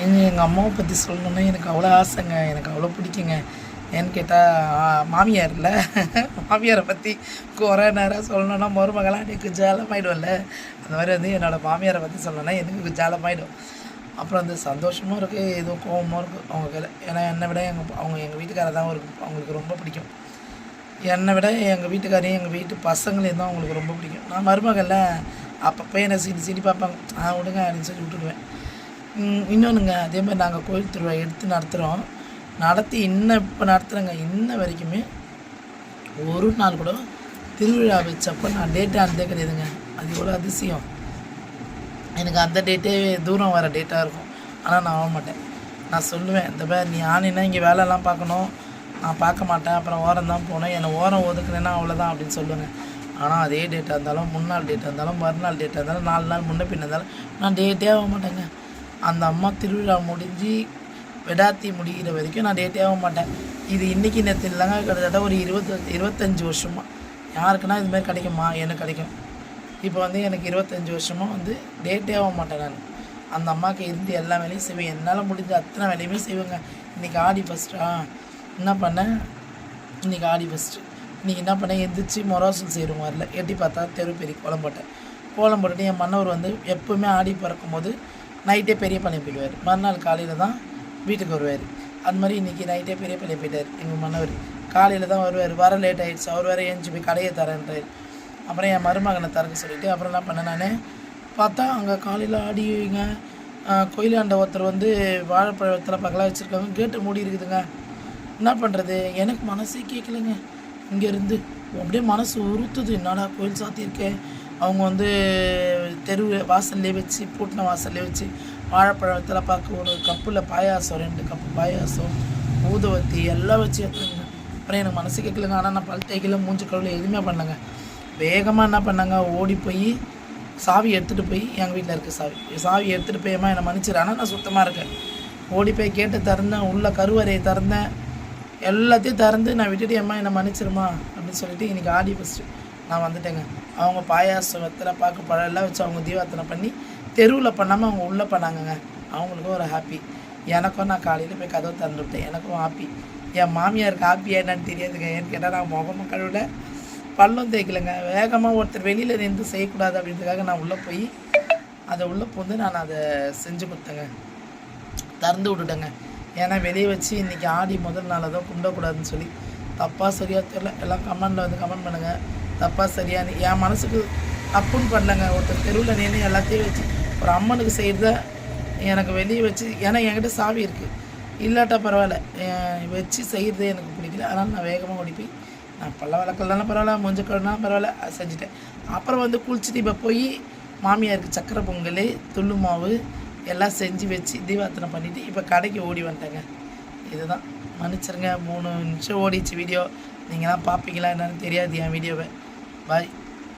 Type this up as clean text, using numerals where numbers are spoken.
எங்கள் அம்மாவை பற்றி சொல்லணுன்னா எனக்கு அவ்வளோ ஆசைங்க, எனக்கு அவ்வளோ பிடிக்குங்க. ஏன்னு கேட்டால் மாமியார்ல மாமியாரை பற்றி குறை நேரம் சொல்லணுன்னா மருமகளாக எனக்கு ஜாலமாயிடும்ல. அந்த மாதிரி வந்து என்னோடய மாமியாரை பற்றி சொல்லணுன்னா எனக்கு ஜாலமாயிடும். அப்புறம் வந்து சந்தோஷமும் இருக்குது, எதுவும் கோவமும் இருக்குது அவங்க கையில். ஏன்னா என்னை விட அவங்க எங்கள் வீட்டுக்காரர் தான் அவங்களுக்கு ரொம்ப பிடிக்கும். என்னை விட எங்கள் வீட்டுக்காரையும் எங்கள் வீட்டு பசங்களையும் தான் அவங்களுக்கு ரொம்ப பிடிக்கும். நான் மருமகளில் அப்பப்போ என்னை சீனி பார்ப்பாங்க, விடுங்க அப்படின்னு சொல்லி விட்டுடுவேன். இன்னொன்றுங்க, அதே மாதிரி நாங்கள் கோயில் திருவிழா எடுத்து நடத்துகிறோம். நடத்தி இப்போ நடத்துகிறேங்க. இன்ன வரைக்குமே ஒரு நாள் கூட திருவிழா வச்சப்போ நான் டேட்டே ஆனதே கிடையாதுங்க. அது எவ்வளோ அதிசயம். எனக்கு அந்த டேட்டே தூரம் வர டேட்டாக இருக்கும். ஆனால் நான் ஆக மாட்டேன். நான் சொல்லுவேன், இந்த மாதிரி நீ ஆனினா இங்கே வேலைலாம் பார்க்கணும், நான் பார்க்க மாட்டேன், அப்புறம் ஓரம் தான் போனேன், என்னை ஓரம் ஒதுக்குனேன்னா அவ்வளோதான் அப்படின்னு சொல்லுவேங்க. ஆனால் அதே டேட்டாக இருந்தாலும், முன்னாள் டேட்டாக இருந்தாலும், மறுநாள் டேட்டாக இருந்தாலும், 4 நாள் முன்ன பின்ன இருந்தாலும் நான் டேட்டே ஆக மாட்டேங்க. அந்த அம்மா திருவிழா முடிஞ்சு விடாத்தி முடிகிற வரைக்கும் நான் டேட்டே ஆக மாட்டேன். இது இன்றைக்கி நேரத்தில் இல்லைங்க, கிட்டத்தட்ட ஒரு 25 வருஷமாக. யாருக்குன்னா இதுமாதிரி கிடைக்குமா? எனக்கு கிடைக்கும். இப்போ வந்து எனக்கு 25 வருஷமாக வந்து டேட்டே ஆக மாட்டேன். நான் அந்த அம்மாவுக்கு இருந்து எல்லா வேலையும் செய்வேன். என்னால் முடிஞ்ச அத்தனை வேலையுமே செய்வேங்க. இன்றைக்கி ஆடி ஃபஸ்ட்டா என்ன பண்ணேன்? இன்றைக்கி ஆடி ஃபஸ்ட்டு. இன்றைக்கி என்ன பண்ணேன்? எந்திரிச்சு மொராசூல் செய்கிறோம். வரல எட்டி பார்த்தா தெரு பெரிய கோலம் போட்டேன். கோலம் போட்டுட்டு என் மன்னவர் வந்து எப்போவுமே ஆடி பிறக்கும் போது நைட்டே பெரிய பாளையம் போயிடுவார். மறுநாள் காலையில் தான் வீட்டுக்கு வருவார். அது மாதிரி இன்றைக்கி நைட்டே பெரிய பாளையம் போயிட்டார் எங்கள் மன்னவர். காலையில் தான் வருவார். வர லேட் ஆகிடுச்சு. அவர் வேறு ஏஞ்சி போய் கடையை தரேன்றார். அப்புறம் என் மருமகனை தரக்க சொல்லிவிட்டு அப்புறம் என்ன பண்ணேன்? நான் பார்த்தா அங்கே காலையில் ஆடிங்க கோயிலாண்ட ஒருத்தர் வந்து வாழைப்பழத்தில் பக்கலாக வச்சுருக்காங்க. கேட்டு மூடி இருக்குதுங்க. என்ன பண்ணுறது? எனக்கு மனசே கேட்கலைங்க. இங்கேருந்து அப்படியே மனசு உறுத்துது. என்னடா கோயில் சாத்தியிருக்கேன். அவங்க வந்து தெரு வாசல்லே வச்சு, பூட்டின வாசல்லே வச்சு வாழைப்பழத்தில் பார்க்க ஒரு கப்பில் பாயாசம், 2 கப்பு பாயாசம், ஊதுவத்தி எல்லாம் வச்சு எடுத்துருங்க. அப்புறம் எனக்கு மனசு கேட்கலங்க. ஆனால் நான் பல் தேய்க்கல, மூஞ்சி கழுவில் எதுவுமே பண்ணலங்க. வேகமாக என்ன பண்ணாங்க? ஓடி போய் சாவி எடுத்துகிட்டு போய், எங்கள் வீட்டில் இருக்க சாவி எடுத்துகிட்டு போய் என்னை மன்னிச்சிடு. ஆனால் நான் சுத்தமாக இருக்கேன். ஓடி போய் கேட்டு திறந்தேன். உள்ள கருவறையை திறந்தேன். எல்லாத்தையும் திறந்து நான் விட்டுட்டு என்னை மன்னிச்சிருமா அப்படின்னு சொல்லிட்டு இன்றைக்கி ஆடி ஃபஸ்ட்டு நான் வந்துட்டேங்க. அவங்க பாயாசம், வெத்தலை பாக்கு, பழம் எல்லாம் வச்சு அவங்க தீபார்த்தனை பண்ணி தெருவில் பண்ணாமல் அவங்க உள்ளே பண்ணாங்கங்க. அவங்களுக்கும் ஒரு ஹாப்பி. எனக்கும் நான் காலையில் போய் கதவை திறந்து விட்டேன். எனக்கும் ஹாப்பி. என் மாமியாருக்கு ஹாப்பியாக என்னன்னு தெரியாதுங்க. ஏன்னு கேட்டால் நான் முகமும் கழுவில, பல்லும் தேய்க்கலைங்க. வேகமாக ஒருத்தர் வெளியில் நின்று செய்யக்கூடாது அப்படின்றதுக்காக நான் உள்ளே போய் அதை உள்ளே போந்து நான் அதை செஞ்சு கொடுத்தேங்க. திறந்து விட்டுட்டேங்க. ஏன்னா வெளியே வச்சு இன்றைக்கி ஆடி முதல் நாள் தான் கும்பிடக்கூடாதுன்னு சொல்லி. தப்பாக சரியாக தெரில. எல்லாம் கமெண்டில் வந்து கமெண்ட் பண்ணுங்கள். தப்பாக சரியானு என் மனசுக்கு தப்புன்னு பண்ணலைங்க. ஒருத்தர் தெருவில் நின்று எல்லாத்தையும் வச்சு ஒரு அம்மனுக்கு செய்கிறத எனக்கு வெளியே வச்சு, ஏன்னா என்கிட்ட சாவி இருக்குது, இல்லாட்டா பரவாயில்ல, வச்சு செய்கிறது எனக்கு பிடிக்கல. அதனால் நான் வேகமாக ஓடி போய் நான் பல்ல விளக்கலனாலும் பரவாயில்ல, மொஞ்ச கழுனாலும் பரவாயில்ல, அதை செஞ்சுட்டேன். அப்புறம் வந்து குளிச்சுட்டு இப்போ போய் மாமியாருக்கு சக்கரை பொங்கல், துள்ளு மாவு எல்லாம் செஞ்சு வச்சு தீபார்த்தனை பண்ணிவிட்டு இப்போ கடைக்கு ஓடி வந்துட்டேங்க. இதுதான். மன்னிச்சிருங்க. 3 நிமிஷம் ஓடிச்சு வீடியோ. நீங்களாம் பார்ப்பீங்களா என்னன்னு தெரியாது என் வீடியோவை. பாய்.